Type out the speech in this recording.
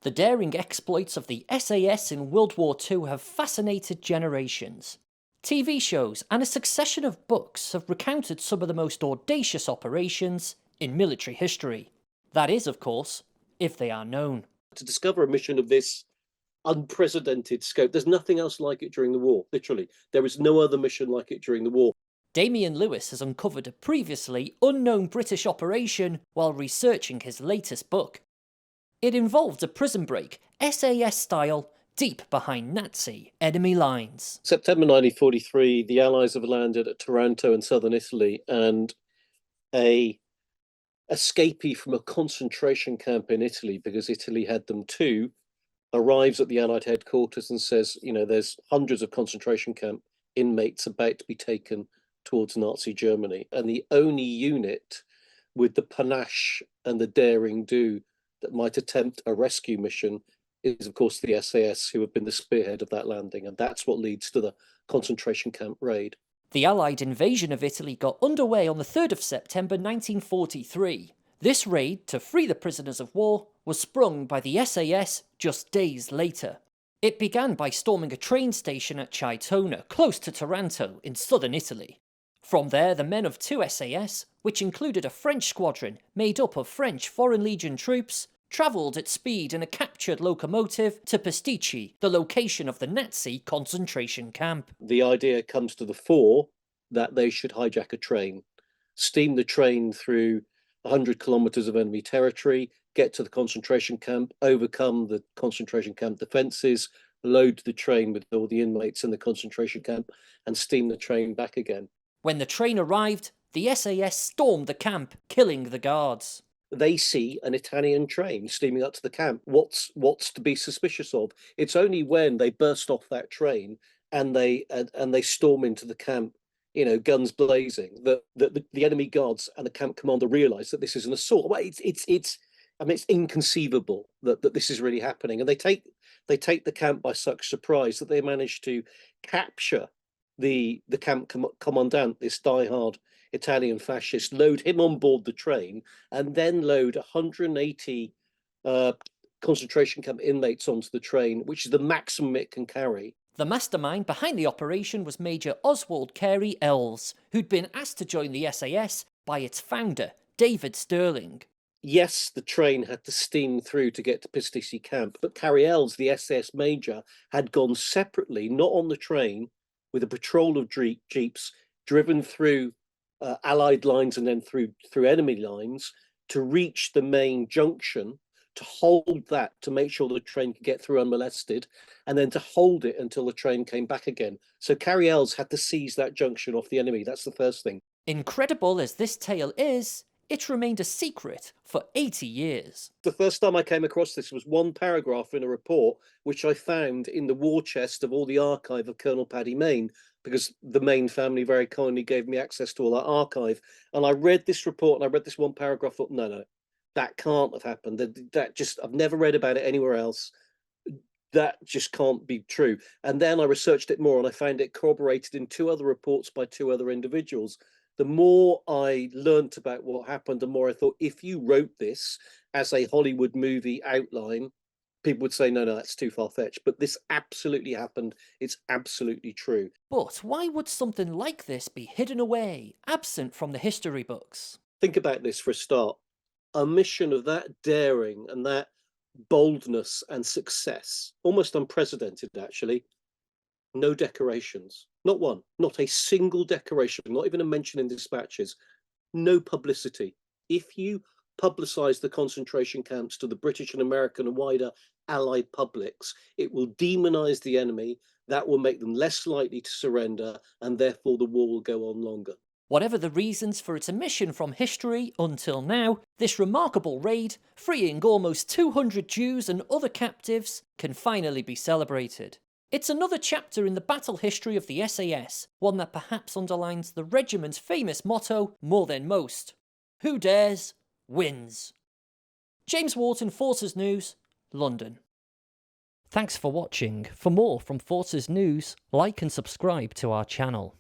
The daring exploits of the SAS in World War II have fascinated generations. TV shows and a succession of books have recounted some of the most audacious operations in military history. That is, of course, if they are known. To discover a mission of this unprecedented scope, there's nothing else like it during the war, literally. There is no other mission like it during the war. Damien Lewis has uncovered a previously unknown British operation while researching his latest book. It involved a prison break, SAS style, deep behind Nazi enemy lines. September 1943, the Allies have landed at Taranto in southern Italy, and a escapee from a concentration camp in Italy, because Italy had them too, arrives at the Allied headquarters and says, there's hundreds of concentration camp inmates about to be taken towards Nazi Germany. And the only unit with the panache and the daring do that might attempt a rescue mission is, of course, the SAS, who have been the spearhead of that landing. And that's what leads to the concentration camp raid. The Allied invasion of Italy got underway on the 3rd of September 1943. This raid to free the prisoners of war was sprung by the SAS just days later. It began by storming a train station at Caetona, close to Taranto, in southern Italy. From there, the men of two SAS, which included a French squadron made up of French Foreign Legion troops, travelled at speed in a captured locomotive to Pasticci, the location of the Nazi concentration camp. The idea comes to the fore that they should hijack a train, steam the train through 100 kilometers of enemy territory, get to the concentration camp, overcome the concentration camp defenses, load the train with all the inmates in the concentration camp, and steam the train back again. When the train arrived, the SAS stormed the camp, killing the guards. They see an Italian train steaming up to the camp. What's to be suspicious of? It's only when they burst off that train and they storm into the camp, guns blazing, that the enemy guards and the camp commander realise that this is an assault. Well, it's inconceivable that this is really happening, and they take the camp by such surprise that they manage to capture the camp commandant, this diehard Italian fascist, load him on board the train, and then load 180 concentration camp inmates onto the train, which is the maximum it can carry. The mastermind behind the operation was Major Oswald Carey-Elwes, who'd been asked to join the SAS by its founder, David Stirling. Yes, the train had to steam through to get to Pasticci camp, but Carey-Elwes, the SAS major, had gone separately, not on the train, with a patrol of jeeps driven through Allied lines and then through enemy lines to reach the main junction, to hold that, to make sure the train could get through unmolested, and then to hold it until the train came back again. So Carey-Elwes had to seize that junction off the enemy. That's the first thing. Incredible as this tale is, it remained a secret for 80 years. The first time I came across this was one paragraph in a report which I found in the war chest of all the archive of Colonel Paddy Mayne, because the Mayne family very kindly gave me access to all that archive. And I read this report and I read this one paragraph, thought, no, that can't have happened. I've never read about it anywhere else. That just can't be true. And then I researched it more and I found it corroborated in two other reports by two other individuals. The more I learnt about what happened, the more I thought, if you wrote this as a Hollywood movie outline, people would say, no, that's too far-fetched. But this absolutely happened. It's absolutely true. But why would something like this be hidden away, absent from the history books? Think about this for a start. A mission of that daring and that boldness and success, almost unprecedented, actually. No decorations, not one, not a single decoration, not even a mention in dispatches, no publicity. If you publicize the concentration camps to the British and American and wider Allied publics, it will demonize the enemy. That will make them less likely to surrender, and therefore the war will go on longer. Whatever the reasons for its omission from history until now, this remarkable raid, freeing almost 200 Jews and other captives, can finally be celebrated. It's another chapter in the battle history of the SAS, one that perhaps underlines the regiment's famous motto more than most: who dares, wins. James Wharton, Forces News, London. Thanks for watching. For more from Forces News, like and subscribe to our channel.